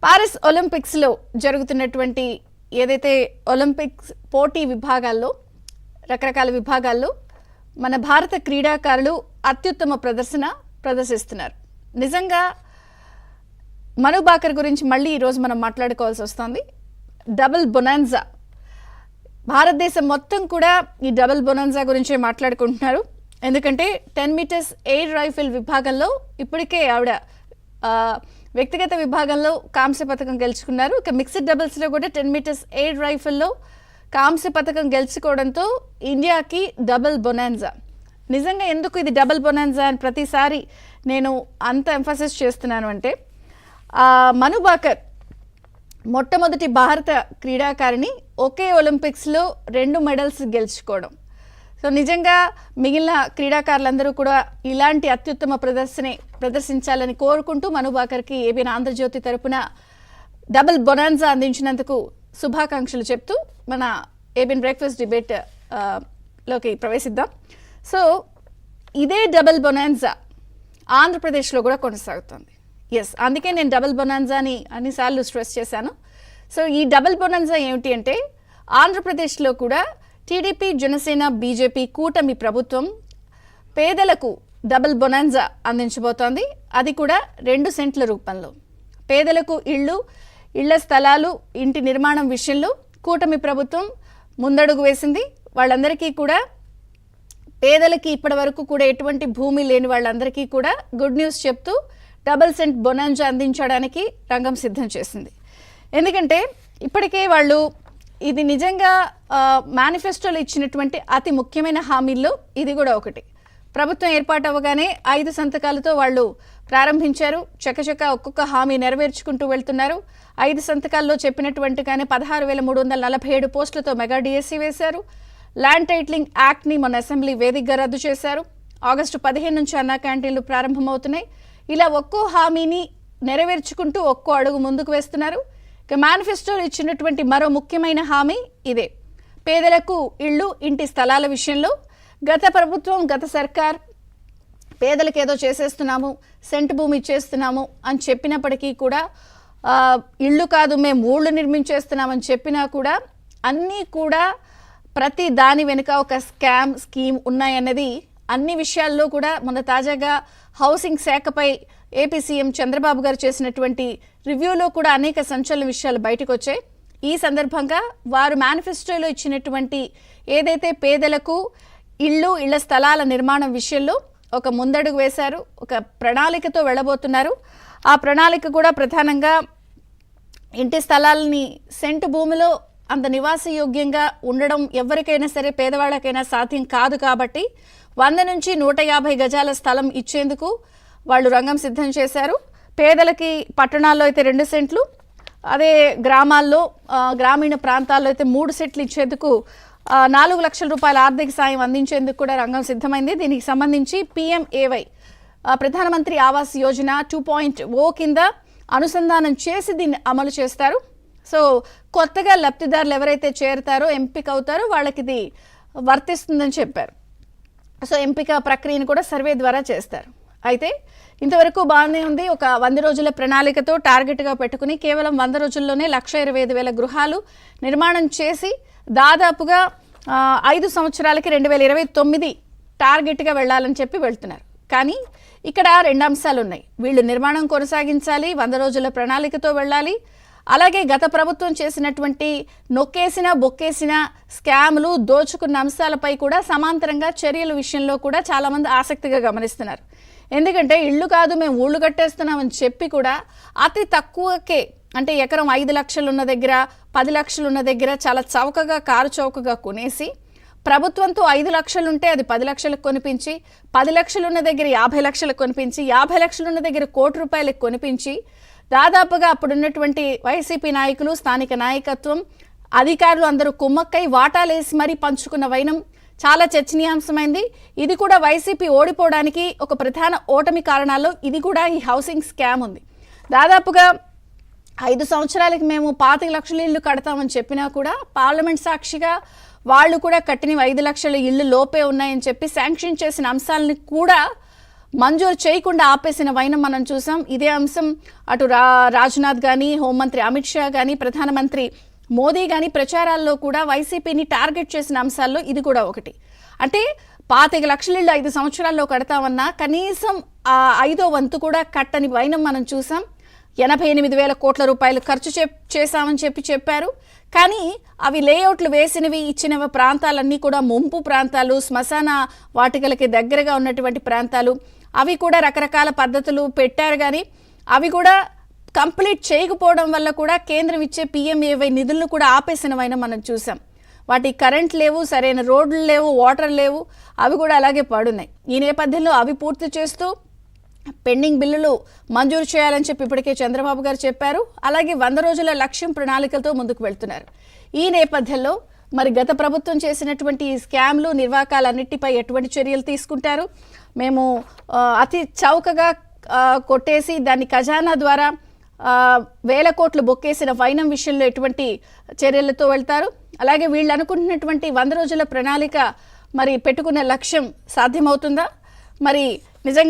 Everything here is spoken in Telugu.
పారిస్ ఒలింపిక్స్లో జరుగుతున్నటువంటి ఏదైతే ఒలింపిక్స్ పోటీ విభాగాల్లో రకరకాల విభాగాల్లో మన భారత క్రీడాకారులు అత్యుత్తమ ప్రదర్శిస్తున్నారు. నిజంగా మను భాకర్ గురించి మళ్ళీ ఈరోజు మనం మాట్లాడుకోవాల్సి వస్తుంది. డబుల్ బొనాన్జా, భారతదేశం మొత్తం కూడా ఈ డబుల్ బొనాన్జా గురించే మాట్లాడుకుంటున్నారు. ఎందుకంటే 10 మీటర్స్ ఎయిర్ రైఫిల్ విభాగంలో ఇప్పటికే ఆవిడ వ్యక్తిగత విభాగంలో కాంస్య పథకం గెలుచుకున్నారు. ఇక మిక్స్డ్ డబుల్స్లో కూడా 10 మీటర్స్ ఎయిర్ రైఫిల్లో కాంస్య పథకం గెలుచుకోవడంతో ఇండియాకి డబుల్ బొనాన్జా. నిజంగా ఎందుకు ఇది డబుల్ బొనాన్జా అని ప్రతిసారి నేను అంత ఎంఫసిస్ చేస్తున్నాను అంటే, మను భాకర్ మొట్టమొదటి భారత క్రీడాకారిణి ఒకే ఒలింపిక్స్లో 2 మెడల్స్ గెలుచుకోవడం. సో నిజంగా మిగిలిన క్రీడాకారులందరూ కూడా ఇలాంటి అత్యుత్తమ ప్రదర్శించాలని కోరుకుంటూ మను భాకర్కి ఏబిఎన్ ఆంధ్రజ్యోతి తరపున డబుల్ బొనాన్జా అందించినందుకు శుభాకాంక్షలు చెప్తూ మన ఏబిఎన్ బ్రేక్ఫాస్ట్ డిబేట్ లోకి ప్రవేశిద్దాం. సో ఇదే డబుల్ బొనాన్జా ఆంధ్రప్రదేశ్లో కూడా కొనసాగుతుంది. ఎస్, అందుకే నేను డబుల్ బొనాన్జాని అన్నిసార్లు స్ట్రెస్ చేశాను. సో ఈ డబుల్ బొనాన్జా ఏమిటి అంటే, ఆంధ్రప్రదేశ్లో కూడా టీడీపీ, జనసేన, బీజేపీ కూటమి ప్రభుత్వం పేదలకు డబుల్ బొనాన్జా అందించబోతోంది. అది కూడా 2 సెంట్ల రూపంలో. పేదలకు ఇళ్ల స్థలాలు, ఇంటి నిర్మాణం విషయంలో కూటమి ప్రభుత్వం ముందడుగు వేసింది. వాళ్ళందరికీ కూడా, పేదలకి ఇప్పటి వరకు కూడా ఎటువంటి భూమి లేని వాళ్ళందరికీ కూడా గుడ్ న్యూస్ చెప్తూ డబుల్ సెంట్ బొనాన్జా అందించడానికి రంగం సిద్ధం చేసింది. ఎందుకంటే ఇప్పటికే వాళ్ళు ఇది నిజంగా మేనిఫెస్టోలో ఇచ్చినటువంటి అతి ముఖ్యమైన హామీల్లో ఇది కూడా ఒకటి. ప్రభుత్వం ఏర్పాటు అవ్వగానే 5 సంతకాలతో వాళ్ళు ప్రారంభించారు. చకచక ఒక్కొక్క హామీ నెరవేర్చుకుంటూ వెళ్తున్నారు. 5 సంతకాల్లో చెప్పినటువంటిగానే 16,347 పోస్టులతో మెగా డిఎస్సీ వేశారు. ల్యాండ్ టైటిలింగ్ యాక్ట్ని మన అసెంబ్లీ వేదికగా రద్దు చేశారు. ఆగస్టు 15 నుంచి అన్నా క్యాంటీన్లు ప్రారంభమవుతున్నాయి. ఇలా ఒక్కో హామీని నెరవేర్చుకుంటూ ఒక్కో అడుగు ముందుకు వేస్తున్నారు. ఇక మేనిఫెస్టోలో ఇచ్చినటువంటి మరో ముఖ్యమైన హామీ ఇదే. పేదలకు ఇంటి స్థలాల విషయంలో గత ప్రభుత్వం, గత సర్కార్ పేదలకు ఏదో చేసేస్తున్నాము, సెంటు భూమి ఇచ్చేస్తున్నాము అని చెప్పినప్పటికీ కూడా, ఇళ్ళు కాదు మేము ఊళ్ళు నిర్మించేస్తున్నామని చెప్పినా కూడా, అన్నీ కూడా ప్రతి దాని వెనుక ఒక స్కీమ్ ఉన్నాయన్నది అన్ని విషయాల్లో కూడా మన తాజాగా హౌసింగ్ శాఖపై ఏపీ సీఎం చంద్రబాబు గారు చేసినటువంటి రివ్యూలో కూడా అనేక సంచలన విషయాలు బయటకు వచ్చాయి. ఈ సందర్భంగా వారు మేనిఫెస్టోలో ఇచ్చినటువంటి ఏదైతే పేదలకు ఇళ్ల స్థలాల నిర్మాణం విషయంలో ఒక ముందడుగు వేశారు, ఒక ప్రణాళికతో వెళ్ళబోతున్నారు. ఆ ప్రణాళిక కూడా ప్రధానంగా ఇంటి స్థలాలని సెంటు భూమిలో అంత నివాసయోగ్యంగా ఉండడం ఎవరికైనా సరే, పేదవాళ్ళకైనా సాధ్యం కాదు. కాబట్టి 100 నుంచి 150 గజాల స్థలం ఇచ్చేందుకు వాళ్ళు రంగం సిద్ధం చేశారు. పేదలకి పట్టణాల్లో అయితే 2 సెంట్లు, అదే గ్రామాల్లో, గ్రామీణ ప్రాంతాల్లో అయితే 3 సెంట్లు ఇచ్చేందుకు 4 లక్షల రూపాయల ఆర్థిక సాయం అందించేందుకు కూడా రంగం సిద్ధమైంది. దీనికి సంబంధించి PMAY, ప్రధానమంత్రి ఆవాస్ యోజన 2.0 కింద అనుసంధానం చేసి దీన్ని అమలు చేస్తారు. సో కొత్తగా లబ్ధిదారులు ఎవరైతే చేరుతారో, ఎంపిక అవుతారో వాళ్ళకి ఇది వర్తిస్తుందని చెప్పారు. సో ఎంపిక ప్రక్రియను కూడా సర్వే ద్వారా చేస్తారు. అయితే ఇంతవరకు బాగానే ఉంది. ఒక 100 రోజుల ప్రణాళికతో టార్గెట్గా పెట్టుకుని కేవలం 100 రోజుల్లోనే 1,25,000 గృహాలు నిర్మాణం చేసి దాదాపుగా 5 సంవత్సరాలకి 2029 టార్గెట్గా వెళ్ళాలని చెప్పి వెళ్తున్నారు. కానీ ఇక్కడ 2 అంశాలు ఉన్నాయి. వీళ్ళు నిర్మాణం కొనసాగించాలి, 100 రోజుల ప్రణాళికతో వెళ్ళాలి. అలాగే గత ప్రభుత్వం చేసినటువంటి నొక్కేసిన బొక్కేసిన స్కాములు, దోచుకున్న అంశాలపై కూడా సమాంతరంగా చర్యల విషయంలో కూడా చాలామంది ఆసక్తిగా గమనిస్తున్నారు. ఎందుకంటే ఇళ్ళు కాదు మేము ఊళ్ళు కట్టేస్తున్నామని చెప్పి కూడా అతి తక్కువకే, అంటే ఎకరం 5 లక్షలు ఉన్న దగ్గర, 10 లక్షలు ఉన్న దగ్గర చాలా చౌకగా, కారు చౌకగా కొనేసి, ప్రభుత్వంతో 5 లక్షలు ఉంటే అది 10 లక్షలకు కొనిపించి, 10 లక్షలు ఉన్న దగ్గర 50 లక్షలకు కొనిపించి, 50 లక్షలు ఉన్న దగ్గర ₹1,00,00,000 కొనిపించి, దాదాపుగా అప్పుడున్నటువంటి వైసీపీ నాయకులు, స్థానిక నాయకత్వం, అధికారులు అందరూ కుమ్మక్కై వాటాలేసి మరీ పంచుకున్న వైనం చాలా చర్చనీయాంశమైంది. ఇది కూడా వైసీపీ ఓడిపోవడానికి ఒక ప్రధాన ఓటమి కారణాల్లో ఇది కూడా ఈ హౌసింగ్ స్కామ్ ఉంది. దాదాపుగా 5 సంవత్సరాలకి మేము 25 లక్షల ఇళ్ళు కడతామని చెప్పినా కూడా పార్లమెంట్ సాక్షిగా వాళ్ళు కూడా కట్టిన 5 లక్షల ఇళ్ళు లోపే ఉన్నాయని చెప్పి శాంక్షన్ చేసిన అంశాలని కూడా మంజూరు చేయకుండా ఆపేసిన వైనం మనం చూసాం. ఇదే అంశం అటు రాజ్నాథ్ కానీ, హోంమంత్రి అమిత్ షా కానీ, ప్రధానమంత్రి మోదీ కానీ ప్రచారాల్లో కూడా వైసీపీని టార్గెట్ చేసిన అంశాల్లో ఇది కూడా ఒకటి. అంటే 25 లక్షల ఇళ్ళు 5 సంవత్సరాల్లో కడతామన్నా కనీసం 5వ వంతు కూడా కట్టని వైనం మనం చూసాం. 88,000 కోట్ల రూపాయలు ఖర్చు చేశామని చెప్పారు. కానీ అవి లేఅవుట్లు వేసినవి ఇచ్చిన ప్రాంతాలన్నీ కూడా ముంపు ప్రాంతాలు, శ్మశాన వాటికలకి దగ్గరగా ఉన్నటువంటి ప్రాంతాలు. అవి కూడా రకరకాల పద్ధతులు పెట్టారు కానీ అవి కూడా కంప్లీట్ చేయకపోవడం వల్ల కూడా కేంద్రం ఇచ్చే PMAY నిధులను కూడా ఆపేసినవైనా మనం చూసాం. వాటి కరెంట్ లేవు, సరైన రోడ్లు లేవు, వాటర్ లేవు, అవి కూడా అలాగే పడున్నాయి. ఈ నేపథ్యంలో అవి పూర్తి చేస్తూ పెండింగ్ బిల్లులు మంజూరు చేయాలని చెప్పి ఇప్పటికే చంద్రబాబు గారు చెప్పారు. అలాగే 100 రోజుల లక్ష్యం ప్రణాళికలతో ముందుకు వెళ్తున్నారు. ఈ నేపథ్యంలో మరి గత ప్రభుత్వం చేసినటువంటి ఈ స్కామ్లు, నిర్వాకాలన్నిటిపై ఎటువంటి చర్యలు తీసుకుంటారు? మేము అతి చౌకగా కొట్టేసి దాన్ని ఖజానా ద్వారా 1000 కోట్లు బొక్కేసిన వైనం విషయంలో ఎటువంటి చర్యలతో వెళ్తారు? అలాగే వీళ్ళు అనుకుంటున్నటువంటి 100 రోజుల ప్రణాళిక మరి పెట్టుకున్న లక్ష్యం సాధ్యమవుతుందా? మరి నిజంగా